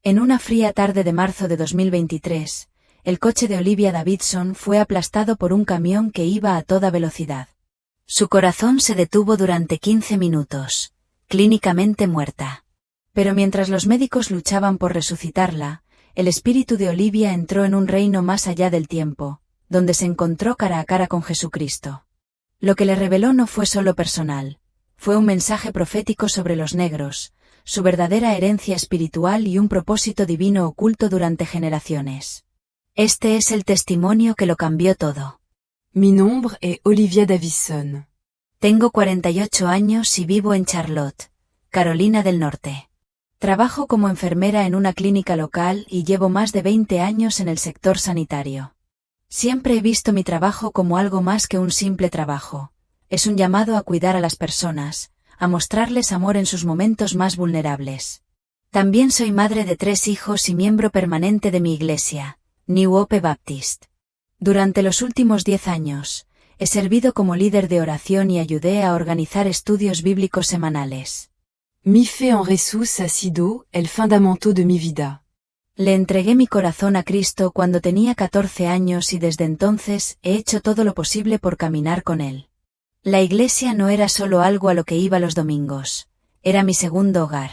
En una fría tarde de marzo de 2023, el coche de Olivia Davidson fue aplastado por un camión que iba a toda velocidad. Su corazón se detuvo durante 15 minutos, clínicamente muerta. Pero mientras los médicos luchaban por resucitarla, el espíritu de Olivia entró en un reino más allá del tiempo, donde se encontró cara a cara con Jesucristo. Lo que le reveló no fue solo personal, fue un mensaje profético sobre los negros, su verdadera herencia espiritual y un propósito divino oculto durante generaciones. Este es el testimonio que lo cambió todo. Mi nombre es Olivia Davidson. Tengo 48 años y vivo en Charlotte, Carolina del Norte. Trabajo como enfermera en una clínica local y llevo más de 20 años en el sector sanitario. Siempre he visto mi trabajo como algo más que un simple trabajo. Es un llamado a cuidar a las personas, a mostrarles amor en sus momentos más vulnerables. También soy madre de 3 hijos y miembro permanente de mi iglesia, New Hope Baptist. Durante los últimos 10 años, he servido como líder de oración y ayudé a organizar estudios bíblicos semanales. Mi fe en Jesús ha sido el fundamento de mi vida. Le entregué mi corazón a Cristo cuando tenía 14 años y desde entonces he hecho todo lo posible por caminar con Él. La iglesia no era solo algo a lo que iba los domingos, era mi segundo hogar.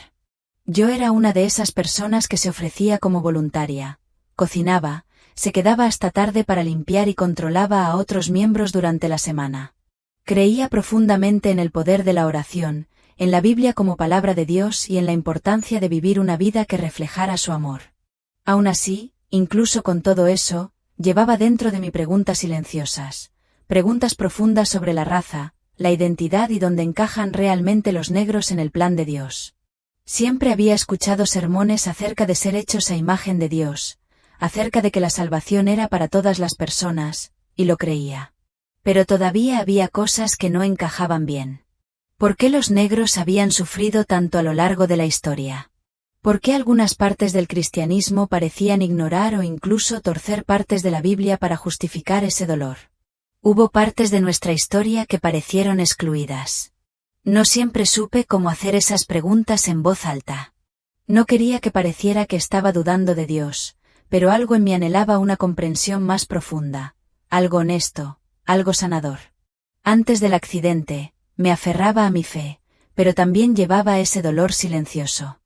Yo era una de esas personas que se ofrecía como voluntaria, cocinaba, se quedaba hasta tarde para limpiar y controlaba a otros miembros durante la semana. Creía profundamente en el poder de la oración, en la Biblia como palabra de Dios y en la importancia de vivir una vida que reflejara su amor. Aún así, incluso con todo eso, llevaba dentro de mí preguntas silenciosas, preguntas profundas sobre la raza, la identidad y dónde encajan realmente los negros en el plan de Dios. Siempre había escuchado sermones acerca de ser hechos a imagen de Dios, acerca de que la salvación era para todas las personas, y lo creía. Pero todavía había cosas que no encajaban bien. ¿Por qué los negros habían sufrido tanto a lo largo de la historia? ¿Por qué algunas partes del cristianismo parecían ignorar o incluso torcer partes de la Biblia para justificar ese dolor? Hubo partes de nuestra historia que parecieron excluidas. No siempre supe cómo hacer esas preguntas en voz alta. No quería que pareciera que estaba dudando de Dios, pero algo en mí anhelaba una comprensión más profunda, algo honesto, algo sanador. Antes del accidente, me aferraba a mi fe, pero también llevaba ese dolor silencioso.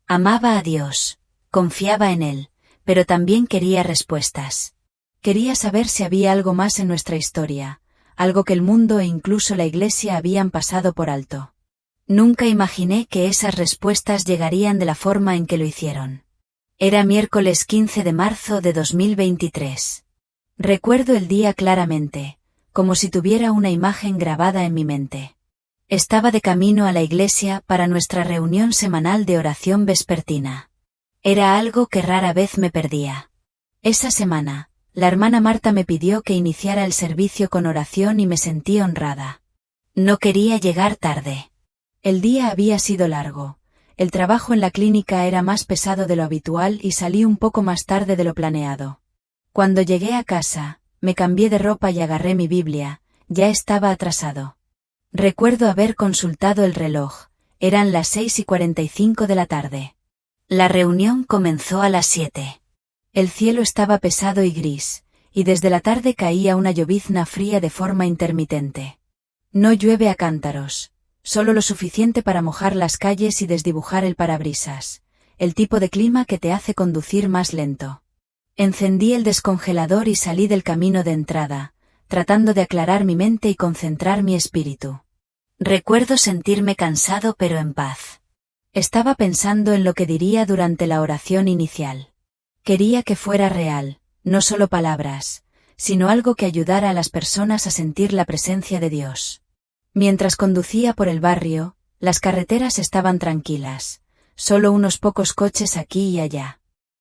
Amaba a Dios, confiaba en Él, pero también quería respuestas. Quería saber si había algo más en nuestra historia, algo que el mundo e incluso la iglesia habían pasado por alto. Nunca imaginé que esas respuestas llegarían de la forma en que lo hicieron. Era miércoles 15 de marzo de 2023. Recuerdo el día claramente, como si tuviera una imagen grabada en mi mente. Estaba de camino a la iglesia para nuestra reunión semanal de oración vespertina. Era algo que rara vez me perdía. Esa semana, la hermana Marta me pidió que iniciara el servicio con oración y me sentí honrada. No quería llegar tarde. El día había sido largo. El trabajo en la clínica era más pesado de lo habitual y salí un poco más tarde de lo planeado. Cuando llegué a casa, me cambié de ropa y agarré mi Biblia, ya estaba atrasado. Recuerdo haber consultado el reloj, eran las 6:45 de la tarde. La reunión comenzó a las 7. El cielo estaba pesado y gris, y desde la tarde caía una llovizna fría de forma intermitente. No llueve a cántaros, solo lo suficiente para mojar las calles y desdibujar el parabrisas, el tipo de clima que te hace conducir más lento. Encendí el descongelador y salí del camino de entrada, tratando de aclarar mi mente y concentrar mi espíritu. Recuerdo sentirme cansado pero en paz. Estaba pensando en lo que diría durante la oración inicial. Quería que fuera real, no solo palabras, sino algo que ayudara a las personas a sentir la presencia de Dios. Mientras conducía por el barrio, las carreteras estaban tranquilas, solo unos pocos coches aquí y allá.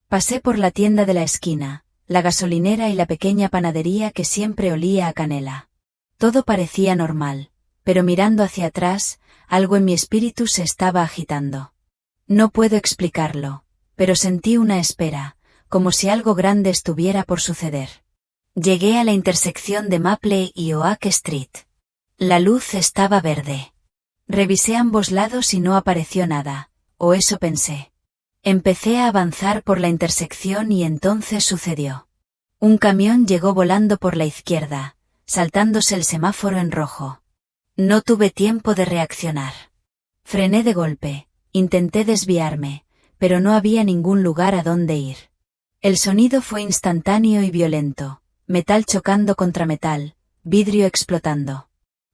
Pasé por la tienda de la esquina, la gasolinera y la pequeña panadería que siempre olía a canela. Todo parecía normal, pero mirando hacia atrás, algo en mi espíritu se estaba agitando. No puedo explicarlo, pero sentí una espera, como si algo grande estuviera por suceder. Llegué a la intersección de Maple y Oak Street. La luz estaba verde. Revisé ambos lados y no apareció nada, o eso pensé. Empecé a avanzar por la intersección y entonces sucedió. Un camión llegó volando por la izquierda, saltándose el semáforo en rojo. No tuve tiempo de reaccionar. Frené de golpe, intenté desviarme, pero no había ningún lugar a donde ir. El sonido fue instantáneo y violento, metal chocando contra metal, vidrio explotando.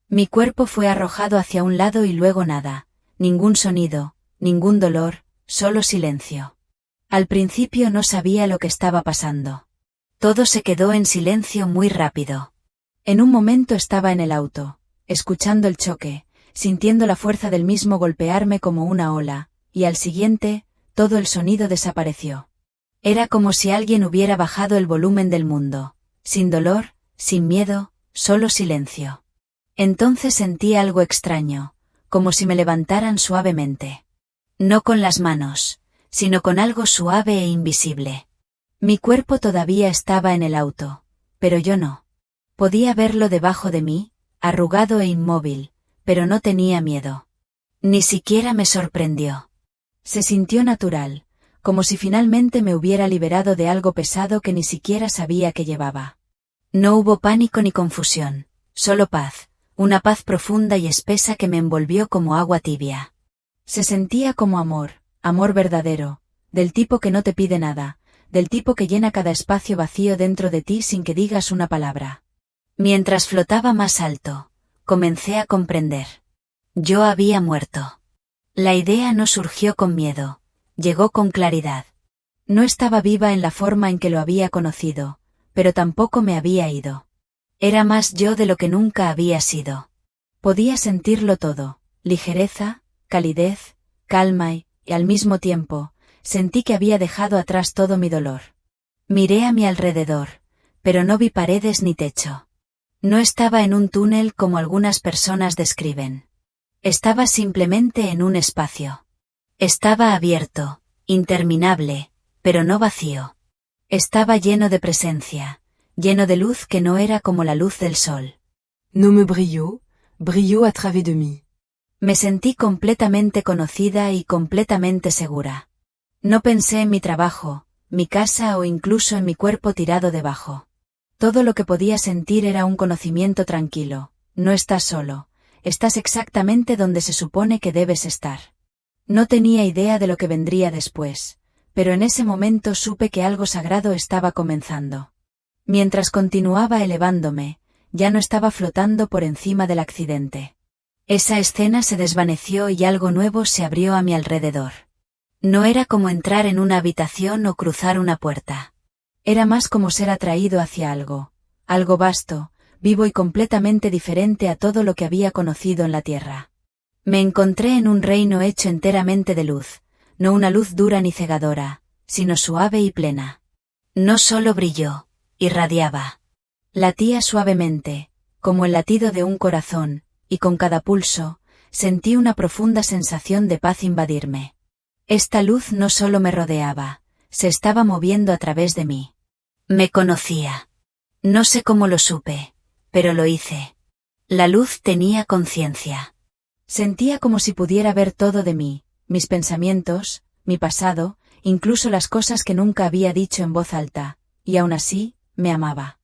Mi cuerpo fue arrojado hacia un lado y luego nada, ningún sonido, ningún dolor, solo silencio. Al principio no sabía lo que estaba pasando. Todo se quedó en silencio muy rápido. En un momento estaba en el auto, escuchando el choque, sintiendo la fuerza del mismo golpearme como una ola, y al siguiente, todo el sonido desapareció. Era como si alguien hubiera bajado el volumen del mundo, sin dolor, sin miedo, solo silencio. Entonces sentí algo extraño, como si me levantaran suavemente. No con las manos, sino con algo suave e invisible. Mi cuerpo todavía estaba en el auto, pero yo no. Podía verlo debajo de mí, arrugado e inmóvil, pero no tenía miedo. Ni siquiera me sorprendió. Se sintió natural, como si finalmente me hubiera liberado de algo pesado que ni siquiera sabía que llevaba. No hubo pánico ni confusión, solo paz, una paz profunda y espesa que me envolvió como agua tibia. Se sentía como amor, amor verdadero, del tipo que no te pide nada, del tipo que llena cada espacio vacío dentro de ti sin que digas una palabra. Mientras flotaba más alto, comencé a comprender. Yo había muerto. La idea no surgió con miedo, llegó con claridad. No estaba viva en la forma en que lo había conocido, pero tampoco me había ido. Era más yo de lo que nunca había sido. Podía sentirlo todo, ligereza, calidez, calma y, al mismo tiempo, sentí que había dejado atrás todo mi dolor. Miré a mi alrededor, pero no vi paredes ni techo. No estaba en un túnel como algunas personas describen. Estaba simplemente en un espacio. Estaba abierto, interminable, pero no vacío. Estaba lleno de presencia, lleno de luz que no era como la luz del sol. No me brilló, brilló a través de mí. Me sentí completamente conocida y completamente segura. No pensé en mi trabajo, mi casa o incluso en mi cuerpo tirado debajo. Todo lo que podía sentir era un conocimiento tranquilo. No estás solo, estás exactamente donde se supone que debes estar. No tenía idea de lo que vendría después, pero en ese momento supe que algo sagrado estaba comenzando. Mientras continuaba elevándome, ya no estaba flotando por encima del accidente. Esa escena se desvaneció y algo nuevo se abrió a mi alrededor. No era como entrar en una habitación o cruzar una puerta. Era más como ser atraído hacia algo, algo vasto, vivo y completamente diferente a todo lo que había conocido en la tierra. Me encontré en un reino hecho enteramente de luz, no una luz dura ni cegadora, sino suave y plena. No solo brilló, irradiaba. Latía suavemente, como el latido de un corazón, y con cada pulso, sentí una profunda sensación de paz invadirme. Esta luz no solo me rodeaba, se estaba moviendo a través de mí. Me conocía. No sé cómo lo supe, pero lo hice. La luz tenía conciencia. Sentía como si pudiera ver todo de mí, mis pensamientos, mi pasado, incluso las cosas que nunca había dicho en voz alta, y aún así, me amaba.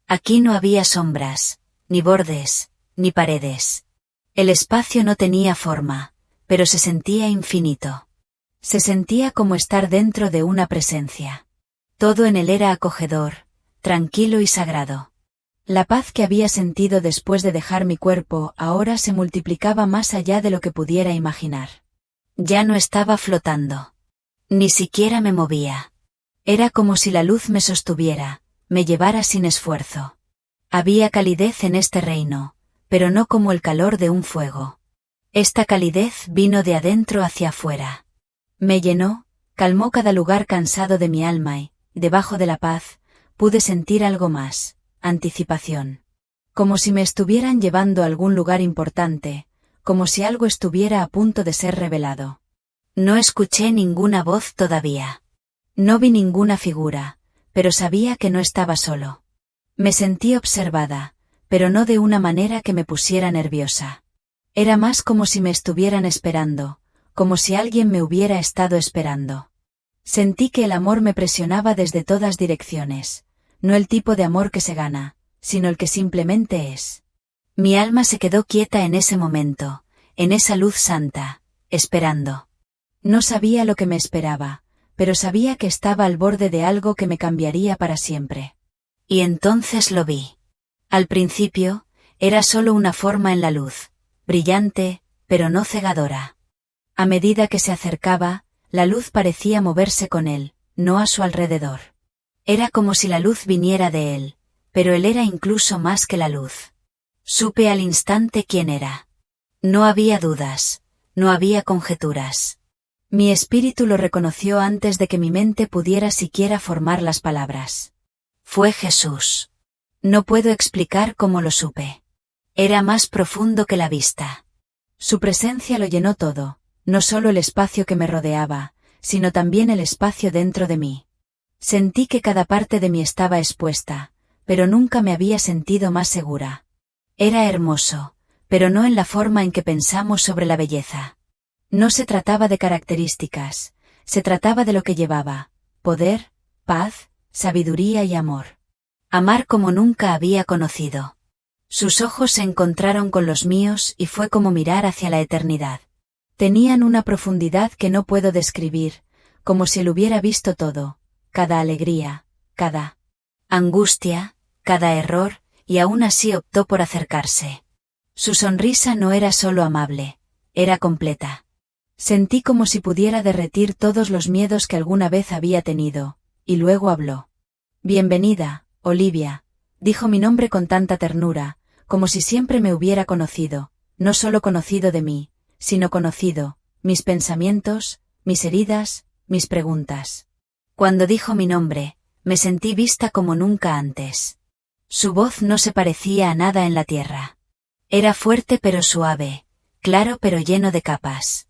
Aquí no había sombras, ni bordes, ni paredes. El espacio no tenía forma, pero se sentía infinito. Se sentía como estar dentro de una presencia. Todo en él era acogedor, tranquilo y sagrado. La paz que había sentido después de dejar mi cuerpo ahora se multiplicaba más allá de lo que pudiera imaginar. Ya no estaba flotando. Ni siquiera me movía. Era como si la luz me sostuviera, me llevara sin esfuerzo. Había calidez en este reino, pero no como el calor de un fuego. Esta calidez vino de adentro hacia afuera. Me llenó, calmó cada lugar cansado de mi alma y, debajo de la paz, pude sentir algo más, anticipación. Como si me estuvieran llevando a algún lugar importante, como si algo estuviera a punto de ser revelado. No escuché ninguna voz todavía. No vi ninguna figura, pero sabía que no estaba solo. Me sentí observada, pero no de una manera que me pusiera nerviosa. Era más como si me estuvieran esperando, como si alguien me hubiera estado esperando. Sentí que el amor me presionaba desde todas direcciones, no el tipo de amor que se gana, sino el que simplemente es. Mi alma se quedó quieta en ese momento, en esa luz santa, esperando. No sabía lo que me esperaba, pero sabía que estaba al borde de algo que me cambiaría para siempre. Y entonces lo vi. Al principio, era solo una forma en la luz, brillante, pero no cegadora. A medida que se acercaba, la luz parecía moverse con él, no a su alrededor. Era como si la luz viniera de él, pero él era incluso más que la luz. Supe al instante quién era. No había dudas, no había conjeturas. Mi espíritu lo reconoció antes de que mi mente pudiera siquiera formar las palabras. Fue Jesús. No puedo explicar cómo lo supe. Era más profundo que la vista. Su presencia lo llenó todo, no solo el espacio que me rodeaba, sino también el espacio dentro de mí. Sentí que cada parte de mí estaba expuesta, pero nunca me había sentido más segura. Era hermoso, pero no en la forma en que pensamos sobre la belleza. No se trataba de características, se trataba de lo que llevaba: poder, paz, sabiduría y amor. Amar como nunca había conocido. Sus ojos se encontraron con los míos y fue como mirar hacia la eternidad. Tenían una profundidad que no puedo describir, como si él hubiera visto todo, cada alegría, cada angustia, cada error, y aún así optó por acercarse. Su sonrisa no era solo amable, era completa. Sentí como si pudiera derretir todos los miedos que alguna vez había tenido, y luego habló. Bienvenida, Olivia, dijo mi nombre con tanta ternura, como si siempre me hubiera conocido, no solo conocido de mí, sino conocido, mis pensamientos, mis heridas, mis preguntas. Cuando dijo mi nombre, me sentí vista como nunca antes. Su voz no se parecía a nada en la tierra. Era fuerte pero suave, claro pero lleno de capas.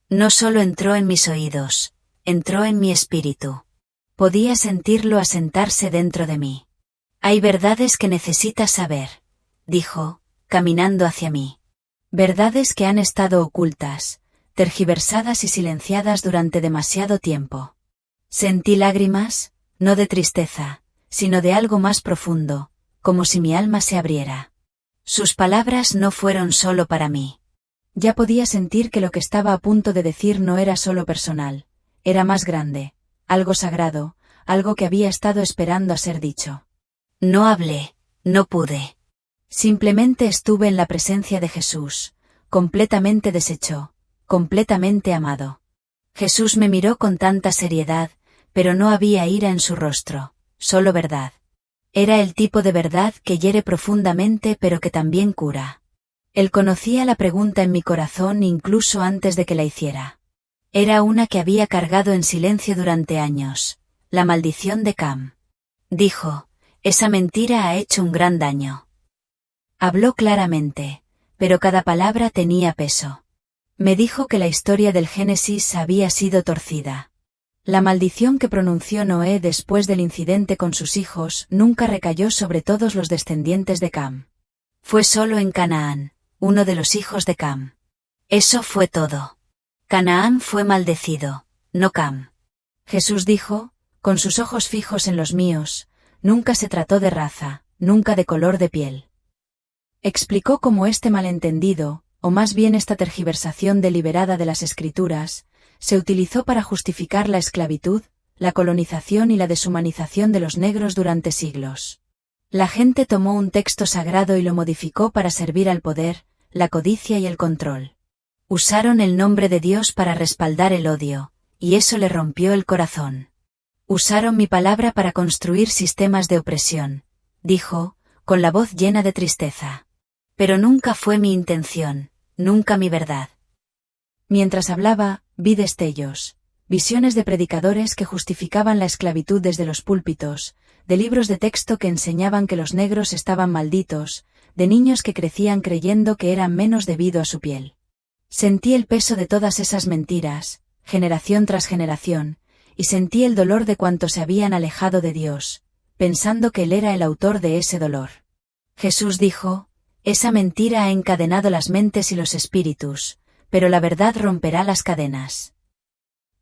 No solo entró en mis oídos, entró en mi espíritu. Podía sentirlo asentarse dentro de mí. Hay verdades que necesitas saber, dijo, caminando hacia mí. Verdades que han estado ocultas, tergiversadas y silenciadas durante demasiado tiempo. Sentí lágrimas, no de tristeza, sino de algo más profundo, como si mi alma se abriera. Sus palabras no fueron solo para mí. Ya podía sentir que lo que estaba a punto de decir no era solo personal, era más grande, algo sagrado, algo que había estado esperando a ser dicho. No hablé, no pude. Simplemente estuve en la presencia de Jesús, completamente deshecho, completamente amado. Jesús me miró con tanta seriedad, pero no había ira en su rostro, solo verdad. Era el tipo de verdad que hiere profundamente pero que también cura. Él conocía la pregunta en mi corazón incluso antes de que la hiciera. Era una que había cargado en silencio durante años, la maldición de Cam. Dijo, esa mentira ha hecho un gran daño. Habló claramente, pero cada palabra tenía peso. Me dijo que la historia del Génesis había sido torcida. La maldición que pronunció Noé después del incidente con sus hijos nunca recayó sobre todos los descendientes de Cam. Fue solo en Canaán, uno de los hijos de Cam. Eso fue todo. Canaán fue maldecido, no Cam. Jesús dijo, con sus ojos fijos en los míos, nunca se trató de raza, nunca de color de piel. Explicó cómo este malentendido, o más bien esta tergiversación deliberada de las Escrituras, se utilizó para justificar la esclavitud, la colonización y la deshumanización de los negros durante siglos. La gente tomó un texto sagrado y lo modificó para servir al poder, la codicia y el control. Usaron el nombre de Dios para respaldar el odio, y eso le rompió el corazón. Usaron mi palabra para construir sistemas de opresión, dijo, con la voz llena de tristeza. Pero nunca fue mi intención, nunca mi verdad. Mientras hablaba, vi destellos, visiones de predicadores que justificaban la esclavitud desde los púlpitos, de libros de texto que enseñaban que los negros estaban malditos, de niños que crecían creyendo que eran menos debido a su piel. Sentí el peso de todas esas mentiras, generación tras generación, y sentí el dolor de cuantos se habían alejado de Dios, pensando que Él era el autor de ese dolor. Jesús dijo, esa mentira ha encadenado las mentes y los espíritus, pero la verdad romperá las cadenas.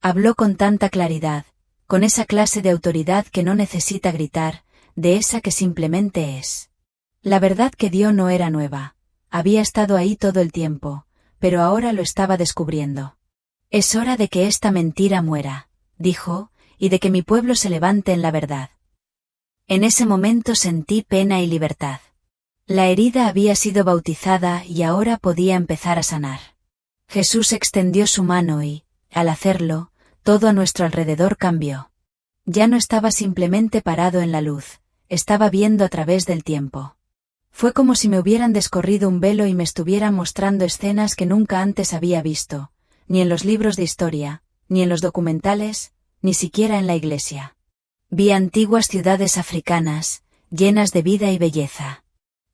Habló con tanta claridad, con esa clase de autoridad que no necesita gritar, de esa que simplemente es. La verdad que dio no era nueva, había estado ahí todo el tiempo, pero ahora lo estaba descubriendo. Es hora de que esta mentira muera, dijo, y de que mi pueblo se levante en la verdad. En ese momento sentí pena y libertad. La herida había sido bautizada y ahora podía empezar a sanar. Jesús extendió su mano y, al hacerlo, todo a nuestro alrededor cambió. Ya no estaba simplemente parado en la luz, estaba viendo a través del tiempo. Fue como si me hubieran descorrido un velo y me estuvieran mostrando escenas que nunca antes había visto, ni en los libros de historia, ni en los documentales, ni siquiera en la iglesia. Vi antiguas ciudades africanas, llenas de vida y belleza.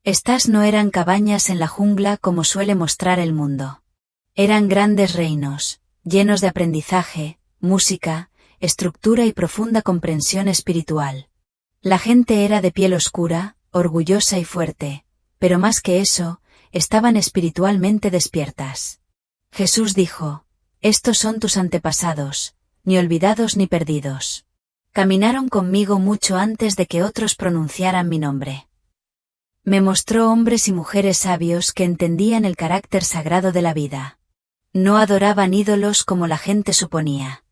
Estas no eran cabañas en la jungla como suele mostrar el mundo. Eran grandes reinos, llenos de aprendizaje, música, estructura y profunda comprensión espiritual. La gente era de piel oscura, orgullosa y fuerte, pero más que eso, estaban espiritualmente despiertas. Jesús dijo: estos son tus antepasados, ni olvidados ni perdidos. Caminaron conmigo mucho antes de que otros pronunciaran mi nombre. Me mostró hombres y mujeres sabios que entendían el carácter sagrado de la vida. No adoraban ídolos como la gente suponía.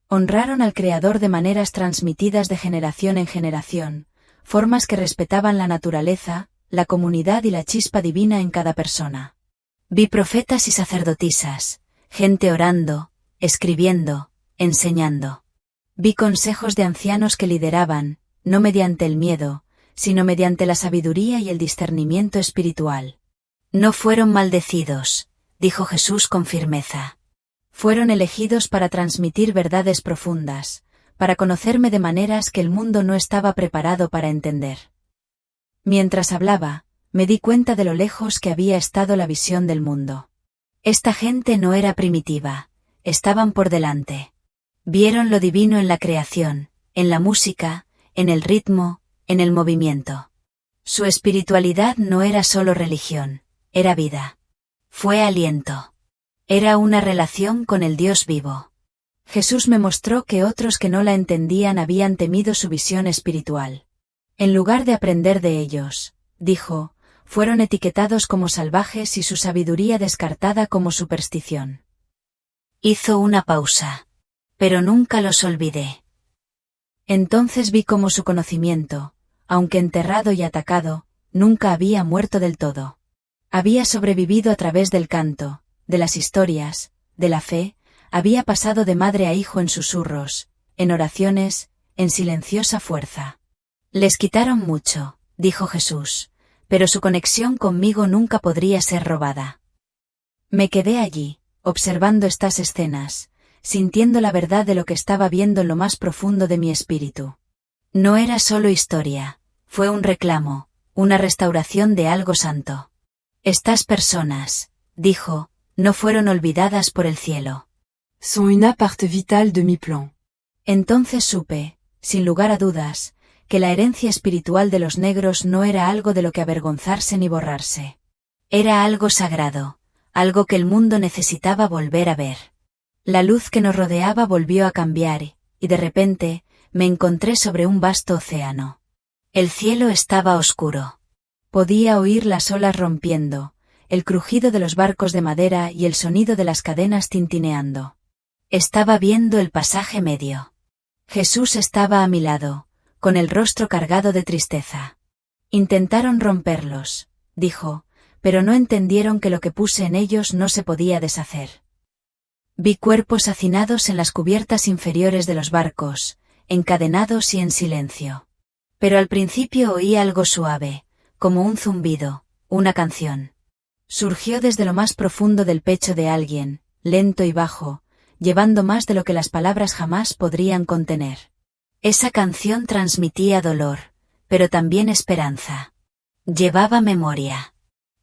Honraron al Creador de maneras transmitidas de generación en generación, formas que respetaban la naturaleza, la comunidad y la chispa divina en cada persona. Vi profetas y sacerdotisas, gente orando, escribiendo, enseñando. Vi consejos de ancianos que lideraban, no mediante el miedo, sino mediante la sabiduría y el discernimiento espiritual. No fueron maldecidos, dijo Jesús con firmeza. Fueron elegidos para transmitir verdades profundas, para conocerme de maneras que el mundo no estaba preparado para entender. Mientras hablaba, me di cuenta de lo lejos que había estado la visión del mundo. Esta gente no era primitiva, estaban por delante. Vieron lo divino en la creación, en la música, en el ritmo, en el movimiento. Su espiritualidad no era solo religión, era vida. Fue aliento. Era una relación con el Dios vivo. Jesús me mostró que otros que no la entendían habían temido su visión espiritual. En lugar de aprender de ellos, dijo, fueron etiquetados como salvajes y su sabiduría descartada como superstición. Hizo una pausa. Pero nunca los olvidé. Entonces vi cómo su conocimiento, aunque enterrado y atacado, nunca había muerto del todo. Había sobrevivido a través del canto, de las historias, de la fe, había pasado de madre a hijo en susurros, en oraciones, en silenciosa fuerza. Les quitaron mucho, dijo Jesús, pero su conexión conmigo nunca podría ser robada. Me quedé allí, observando estas escenas, sintiendo la verdad de lo que estaba viendo en lo más profundo de mi espíritu. No era solo historia, fue un reclamo, una restauración de algo santo. Estas personas, dijo, no fueron olvidadas por el cielo. Sont une parte vitale de mi plan. Entonces supe, sin lugar a dudas, que la herencia espiritual de los negros no era algo de lo que avergonzarse ni borrarse. Era algo sagrado, algo que el mundo necesitaba volver a ver. La luz que nos rodeaba volvió a cambiar, y de repente, me encontré sobre un vasto océano. El cielo estaba oscuro. Podía oír las olas rompiendo, el crujido de los barcos de madera y el sonido de las cadenas tintineando. Estaba viendo el pasaje medio. Jesús estaba a mi lado, con el rostro cargado de tristeza. Intentaron romperlos, dijo, pero no entendieron que lo que puse en ellos no se podía deshacer. Vi cuerpos hacinados en las cubiertas inferiores de los barcos, encadenados y en silencio. Pero al principio oí algo suave, como un zumbido, una canción. Surgió desde lo más profundo del pecho de alguien, lento y bajo, llevando más de lo que las palabras jamás podrían contener. Esa canción transmitía dolor, pero también esperanza. Llevaba memoria.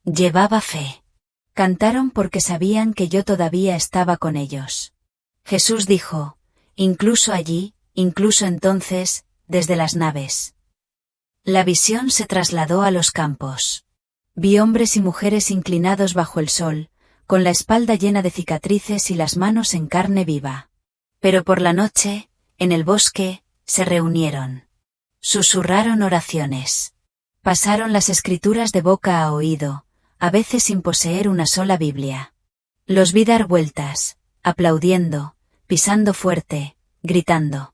Llevaba fe. Cantaron porque sabían que yo todavía estaba con ellos. Jesús dijo, incluso allí, incluso entonces, desde las naves. La visión se trasladó a los campos. Vi hombres y mujeres inclinados bajo el sol, con la espalda llena de cicatrices y las manos en carne viva. Pero por la noche, En el bosque, se reunieron. Susurraron oraciones. Pasaron las escrituras de boca a oído, a veces sin poseer una sola Biblia. Los vi dar vueltas, aplaudiendo, pisando fuerte, gritando.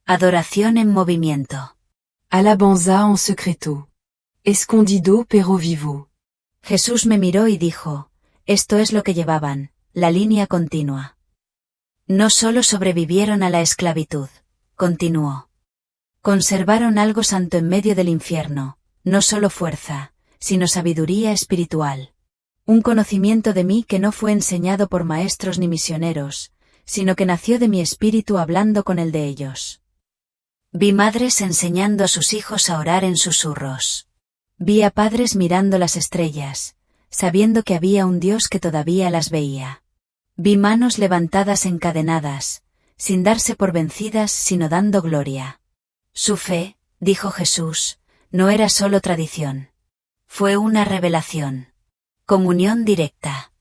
Adoración en movimiento. Alabanza en secreto. Escondido pero vivo. Jesús me miró y dijo, esto es lo que llevaban, la línea continua. No solo sobrevivieron a la esclavitud, continuó. Conservaron algo santo en medio del infierno, no solo fuerza, sino sabiduría espiritual. Un conocimiento de mí que no fue enseñado por maestros ni misioneros, sino que nació de mi espíritu hablando con el de ellos. Vi madres enseñando a sus hijos a orar en susurros. Vi a padres mirando las estrellas, sabiendo que había un Dios que todavía las veía. Vi manos levantadas encadenadas, sin darse por vencidas sino dando gloria. Su fe, dijo Jesús, no era solo tradición. Fue una revelación. Comunión directa.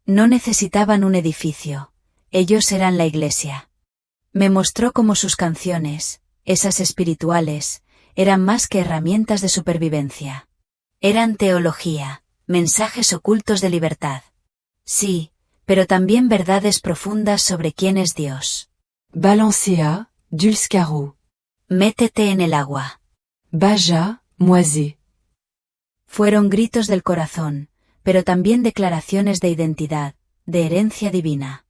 No necesitaban un edificio, ellos eran la iglesia. Me mostró cómo sus canciones, esas espirituales, eran más que herramientas de supervivencia. Eran teología, mensajes ocultos de libertad. Sí, pero también verdades profundas sobre quién es Dios. Balancea, Dulscaro. Métete en el agua. Baja, Moisé. Fueron gritos del corazón, pero también declaraciones de identidad, de herencia divina.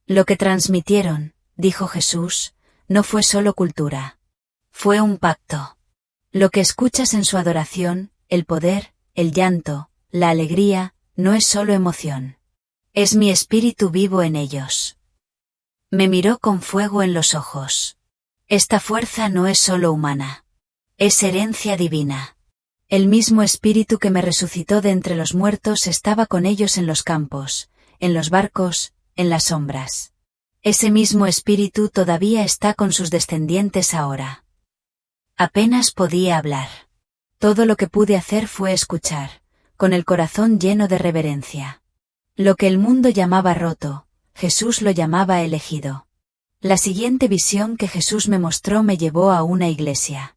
Lo que transmitieron, dijo Jesús, no fue solo cultura. Fue un pacto. Lo que escuchas en su adoración, el poder, el llanto, la alegría, no es solo emoción. Es mi espíritu vivo en ellos. Me miró con fuego en los ojos. Esta fuerza no es solo humana. Es herencia divina. El mismo espíritu que me resucitó de entre los muertos estaba con ellos en los campos, en los barcos, en las sombras. Ese mismo espíritu todavía está con sus descendientes ahora. Apenas podía hablar. Todo lo que pude hacer fue escuchar, con el corazón lleno de reverencia. Lo que el mundo llamaba roto, Jesús lo llamaba elegido. La siguiente visión que Jesús me mostró me llevó a una iglesia.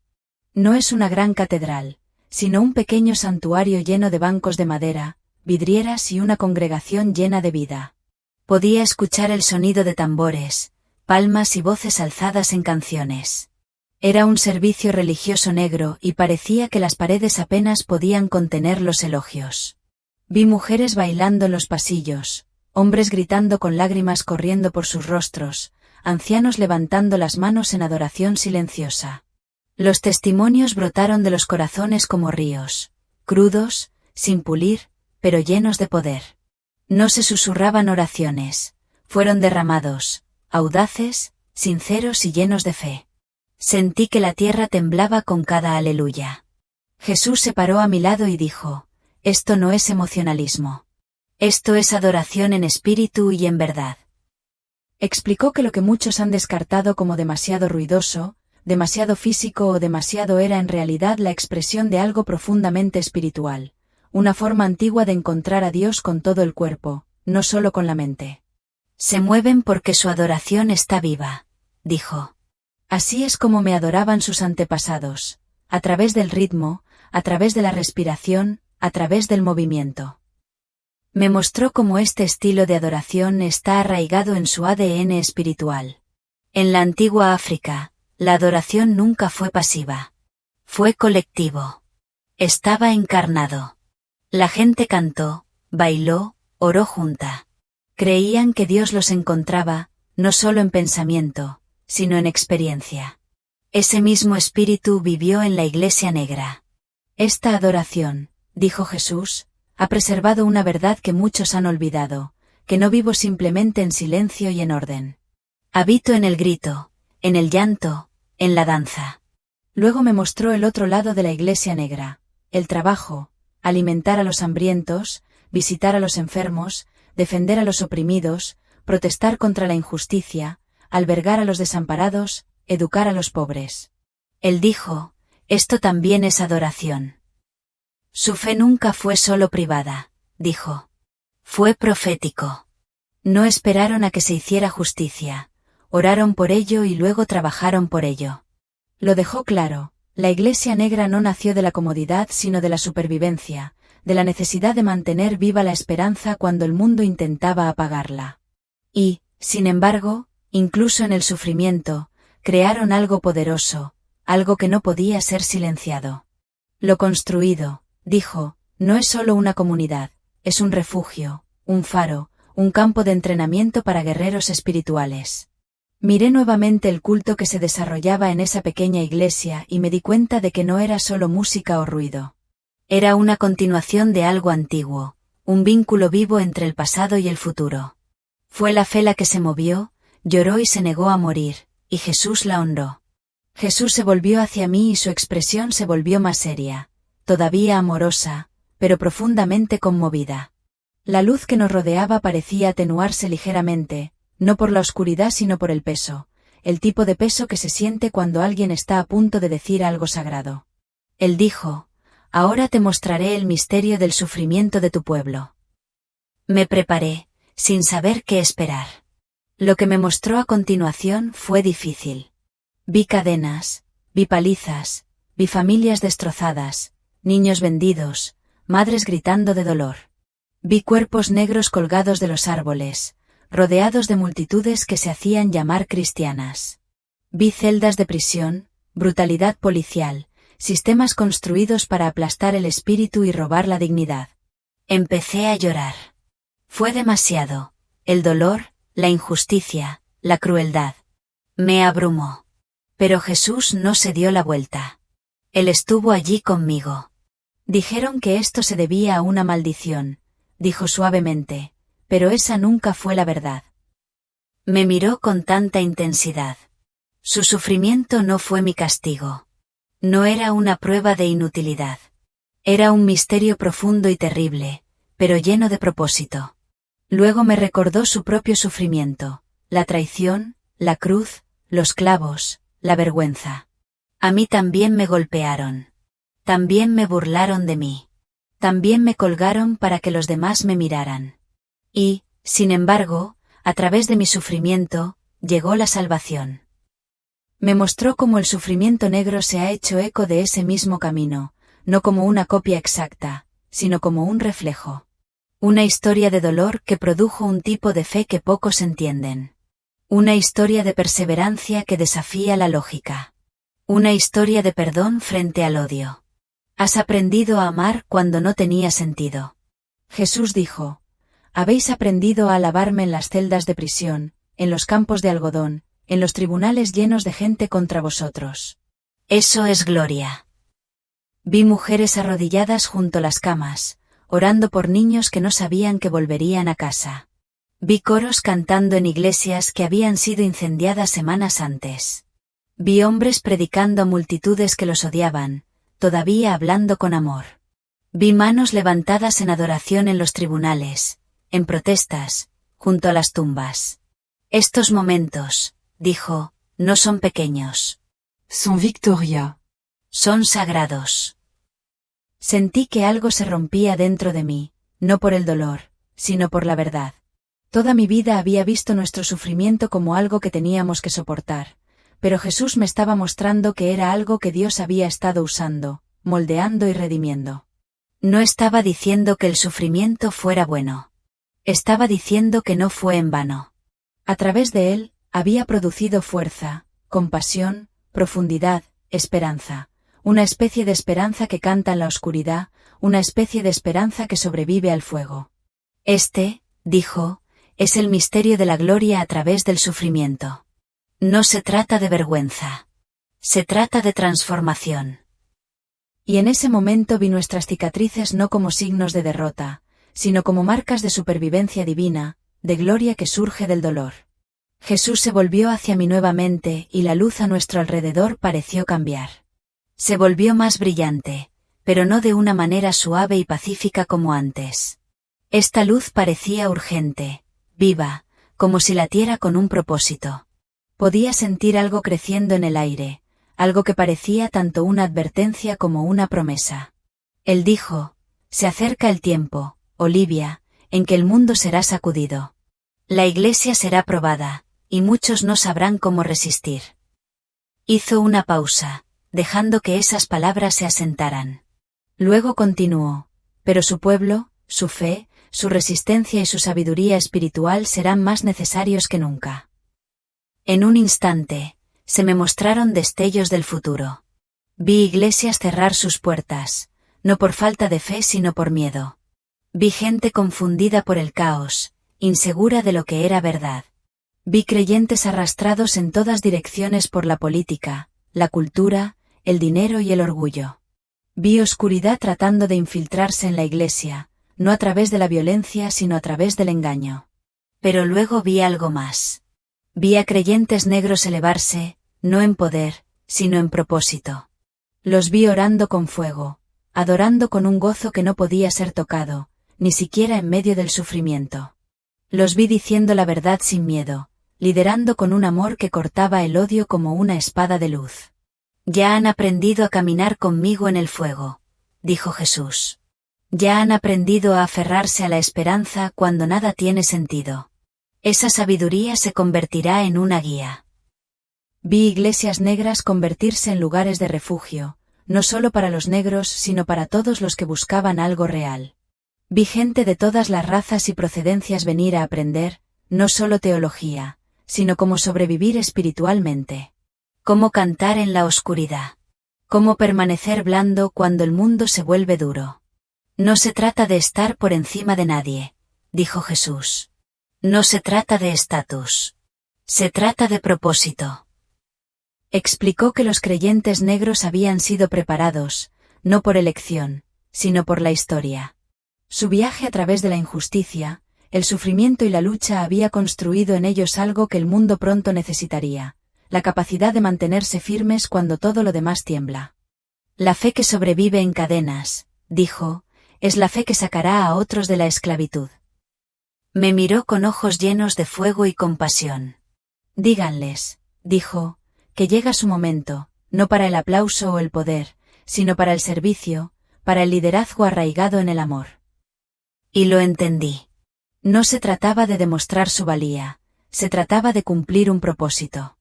No es una gran catedral, sino un pequeño santuario lleno de bancos de madera, vidrieras y una congregación llena de vida. Podía escuchar el sonido de tambores, palmas y voces alzadas en canciones. Era un servicio religioso negro y parecía que las paredes apenas podían contener los elogios. Vi mujeres bailando en los pasillos, hombres gritando con lágrimas corriendo por sus rostros, ancianos levantando las manos en adoración silenciosa. Los testimonios brotaron de los corazones como ríos, crudos, sin pulir, pero llenos de poder. No se susurraban oraciones, fueron derramados, audaces, sinceros y llenos de fe. Sentí que la tierra temblaba con cada aleluya. Jesús se paró a mi lado y dijo, esto no es emocionalismo. Esto es adoración en espíritu y en verdad. Explicó que lo que muchos han descartado como demasiado ruidoso, demasiado físico o demasiado era en realidad la expresión de algo profundamente espiritual, una forma antigua de encontrar a Dios con todo el cuerpo, no solo con la mente. Se mueven porque su adoración está viva, dijo. Así es como me adoraban sus antepasados, a través del ritmo, a través de la respiración, a través del movimiento. Me mostró cómo este estilo de adoración está arraigado en su ADN espiritual. En la antigua África, la adoración nunca fue pasiva. Fue colectivo. Estaba encarnado. La gente cantó, bailó, oró junta. Creían que Dios los encontraba, no solo en pensamiento, sino en experiencia. Ese mismo espíritu vivió en la Iglesia Negra. Esta adoración, dijo Jesús, ha preservado una verdad que muchos han olvidado, que no vivo simplemente en silencio y en orden. Habito en el grito, en el llanto, en la danza. Luego me mostró el otro lado de la Iglesia Negra, el trabajo, alimentar a los hambrientos, visitar a los enfermos, defender a los oprimidos, protestar contra la injusticia, albergar a los desamparados, educar a los pobres. Él dijo, esto también es adoración. Su fe nunca fue solo privada, dijo. Fue profético. No esperaron a que se hiciera justicia, oraron por ello y luego trabajaron por ello. Lo dejó claro, la Iglesia Negra no nació de la comodidad sino de la supervivencia, de la necesidad de mantener viva la esperanza cuando el mundo intentaba apagarla. Y, sin embargo, incluso en el sufrimiento, crearon algo poderoso, algo que no podía ser silenciado. Lo construido, dijo, no es solo una comunidad, es un refugio, un faro, un campo de entrenamiento para guerreros espirituales. Miré nuevamente el culto que se desarrollaba en esa pequeña iglesia y me di cuenta de que no era solo música o ruido. Era una continuación de algo antiguo, un vínculo vivo entre el pasado y el futuro. Fue la fe la que se movió, lloró y se negó a morir, y Jesús la honró. Jesús se volvió hacia mí y su expresión se volvió más seria, todavía amorosa, pero profundamente conmovida. La luz que nos rodeaba parecía atenuarse ligeramente, no por la oscuridad sino por el peso, el tipo de peso que se siente cuando alguien está a punto de decir algo sagrado. Él dijo, ahora te mostraré el misterio del sufrimiento de tu pueblo. Me preparé, sin saber qué esperar. Lo que me mostró a continuación fue difícil. Vi cadenas, vi palizas, vi familias destrozadas, niños vendidos, madres gritando de dolor. Vi cuerpos negros colgados de los árboles, rodeados de multitudes que se hacían llamar cristianas. Vi celdas de prisión, brutalidad policial, sistemas construidos para aplastar el espíritu y robar la dignidad. Empecé a llorar. Fue demasiado. El dolor, la injusticia, la crueldad. Me abrumó. Pero Jesús no se dio la vuelta. Él estuvo allí conmigo. Dijeron que esto se debía a una maldición, dijo suavemente, pero esa nunca fue la verdad. Me miró con tanta intensidad. Su sufrimiento no fue mi castigo. No era una prueba de inutilidad. Era un misterio profundo y terrible, pero lleno de propósito. Luego me recordó su propio sufrimiento, la traición, la cruz, los clavos, la vergüenza. A mí también me golpearon. También me burlaron de mí. También me colgaron para que los demás me miraran. Y, sin embargo, a través de mi sufrimiento, llegó la salvación. Me mostró cómo el sufrimiento negro se ha hecho eco de ese mismo camino, no como una copia exacta, sino como un reflejo. Una historia de dolor que produjo un tipo de fe que pocos entienden. Una historia de perseverancia que desafía la lógica. Una historia de perdón frente al odio. Has aprendido a amar cuando no tenía sentido. Jesús dijo, habéis aprendido a alabarme en las celdas de prisión, en los campos de algodón, en los tribunales llenos de gente contra vosotros. Eso es gloria. Vi mujeres arrodilladas junto a las camas, orando por niños que no sabían que volverían a casa. Vi coros cantando en iglesias que habían sido incendiadas semanas antes. Vi hombres predicando a multitudes que los odiaban, todavía hablando con amor. Vi manos levantadas en adoración en los tribunales, en protestas, junto a las tumbas. Estos momentos, dijo, no son pequeños. Son victoria. Son sagrados. Sentí que algo se rompía dentro de mí, no por el dolor, sino por la verdad. Toda mi vida había visto nuestro sufrimiento como algo que teníamos que soportar, pero Jesús me estaba mostrando que era algo que Dios había estado usando, moldeando y redimiendo. No estaba diciendo que el sufrimiento fuera bueno. Estaba diciendo que no fue en vano. A través de él, había producido fuerza, compasión, profundidad, esperanza. Una especie de esperanza que canta en la oscuridad, una especie de esperanza que sobrevive al fuego. Este, dijo, es el misterio de la gloria a través del sufrimiento. No se trata de vergüenza. Se trata de transformación. Y en ese momento vi nuestras cicatrices no como signos de derrota, sino como marcas de supervivencia divina, de gloria que surge del dolor. Jesús se volvió hacia mí nuevamente y la luz a nuestro alrededor pareció cambiar. Se volvió más brillante, pero no de una manera suave y pacífica como antes. Esta luz parecía urgente, viva, como si latiera con un propósito. Podía sentir algo creciendo en el aire, algo que parecía tanto una advertencia como una promesa. Él dijo, se acerca el tiempo, Olivia, en que el mundo será sacudido. La Iglesia será probada, y muchos no sabrán cómo resistir. Hizo una pausa, dejando que esas palabras se asentaran. Luego continuó, pero su pueblo, su fe, su resistencia y su sabiduría espiritual serán más necesarios que nunca. En un instante, se me mostraron destellos del futuro. Vi iglesias cerrar sus puertas, no por falta de fe sino por miedo. Vi gente confundida por el caos, insegura de lo que era verdad. Vi creyentes arrastrados en todas direcciones por la política, la cultura, el dinero y el orgullo. Vi oscuridad tratando de infiltrarse en la iglesia, no a través de la violencia sino a través del engaño. Pero luego vi algo más. Vi a creyentes negros elevarse, no en poder, sino en propósito. Los vi orando con fuego, adorando con un gozo que no podía ser tocado, ni siquiera en medio del sufrimiento. Los vi diciendo la verdad sin miedo, liderando con un amor que cortaba el odio como una espada de luz. Ya han aprendido a caminar conmigo en el fuego, dijo Jesús. Ya han aprendido a aferrarse a la esperanza cuando nada tiene sentido. Esa sabiduría se convertirá en una guía. Vi iglesias negras convertirse en lugares de refugio, no solo para los negros sino para todos los que buscaban algo real. Vi gente de todas las razas y procedencias venir a aprender, no solo teología, sino cómo sobrevivir espiritualmente. Cómo cantar en la oscuridad. Cómo permanecer blando cuando el mundo se vuelve duro. No se trata de estar por encima de nadie, dijo Jesús. No se trata de estatus. Se trata de propósito. Explicó que los creyentes negros habían sido preparados, no por elección, sino por la historia. Su viaje a través de la injusticia, el sufrimiento y la lucha había construido en ellos algo que el mundo pronto necesitaría, la capacidad de mantenerse firmes cuando todo lo demás tiembla. La fe que sobrevive en cadenas, dijo, es la fe que sacará a otros de la esclavitud. Me miró con ojos llenos de fuego y compasión. Díganles, dijo, que llega su momento, no para el aplauso o el poder, sino para el servicio, para el liderazgo arraigado en el amor. Y lo entendí. No se trataba de demostrar su valía, se trataba de cumplir un propósito.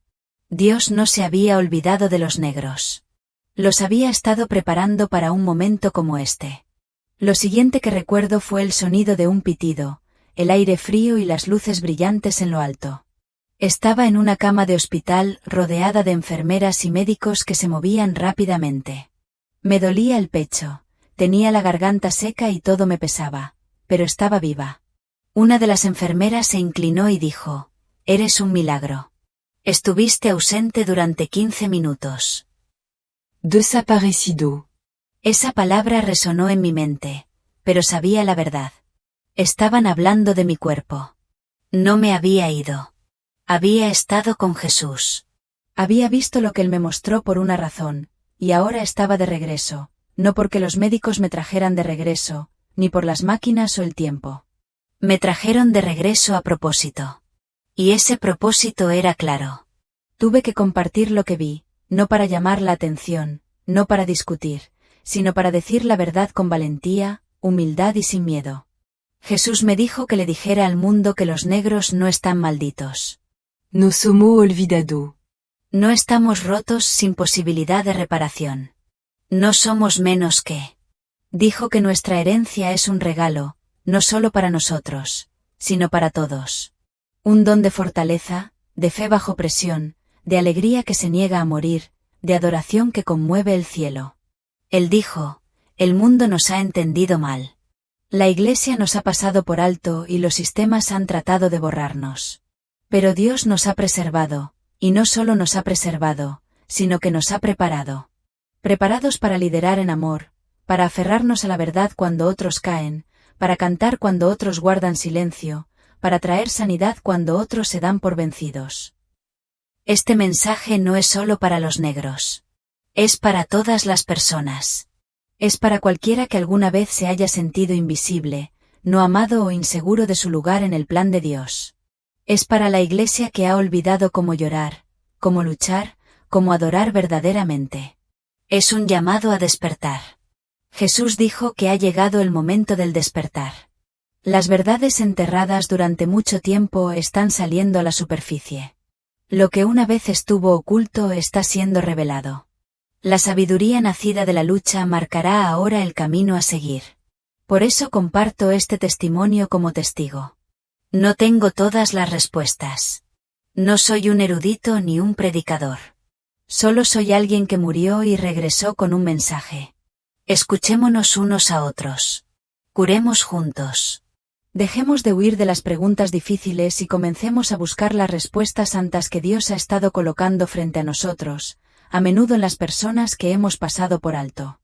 Dios no se había olvidado de los negros. Los había estado preparando para un momento como este. Lo siguiente que recuerdo fue el sonido de un pitido, el aire frío y las luces brillantes en lo alto. Estaba en una cama de hospital rodeada de enfermeras y médicos que se movían rápidamente. Me dolía el pecho, tenía la garganta seca y todo me pesaba, pero estaba viva. Una de las enfermeras se inclinó y dijo, «Eres un milagro. Estuviste ausente durante 15 minutos». Desaparecido. Esa palabra resonó en mi mente, pero sabía la verdad. Estaban hablando de mi cuerpo. No me había ido. Había estado con Jesús. Había visto lo que él me mostró por una razón, y ahora estaba de regreso, no porque los médicos me trajeran de regreso, ni por las máquinas o el tiempo. Me trajeron de regreso a propósito. Y ese propósito era claro. Tuve que compartir lo que vi, no para llamar la atención, no para discutir, sino para decir la verdad con valentía, humildad y sin miedo. Jesús me dijo que le dijera al mundo que los negros no están malditos. No somos olvidados. No estamos rotos sin posibilidad de reparación. No somos menos que. Dijo que nuestra herencia es un regalo, no solo para nosotros, sino para todos. Un don de fortaleza, de fe bajo presión, de alegría que se niega a morir, de adoración que conmueve el cielo. Él dijo, el mundo nos ha entendido mal. La Iglesia nos ha pasado por alto y los sistemas han tratado de borrarnos. Pero Dios nos ha preservado, y no solo nos ha preservado, sino que nos ha preparado. Preparados para liderar en amor, para aferrarnos a la verdad cuando otros caen, para cantar cuando otros guardan silencio, para traer sanidad cuando otros se dan por vencidos. Este mensaje no es solo para los negros. Es para todas las personas. Es para cualquiera que alguna vez se haya sentido invisible, no amado o inseguro de su lugar en el plan de Dios. Es para la Iglesia que ha olvidado cómo llorar, cómo luchar, cómo adorar verdaderamente. Es un llamado a despertar. Jesús dijo que ha llegado el momento del despertar. Las verdades enterradas durante mucho tiempo están saliendo a la superficie. Lo que una vez estuvo oculto está siendo revelado. La sabiduría nacida de la lucha marcará ahora el camino a seguir. Por eso comparto este testimonio como testigo. No tengo todas las respuestas. No soy un erudito ni un predicador. Solo soy alguien que murió y regresó con un mensaje. Escuchémonos unos a otros. Curemos juntos. Dejemos de huir de las preguntas difíciles y comencemos a buscar las respuestas santas que Dios ha estado colocando frente a nosotros, a menudo en las personas que hemos pasado por alto.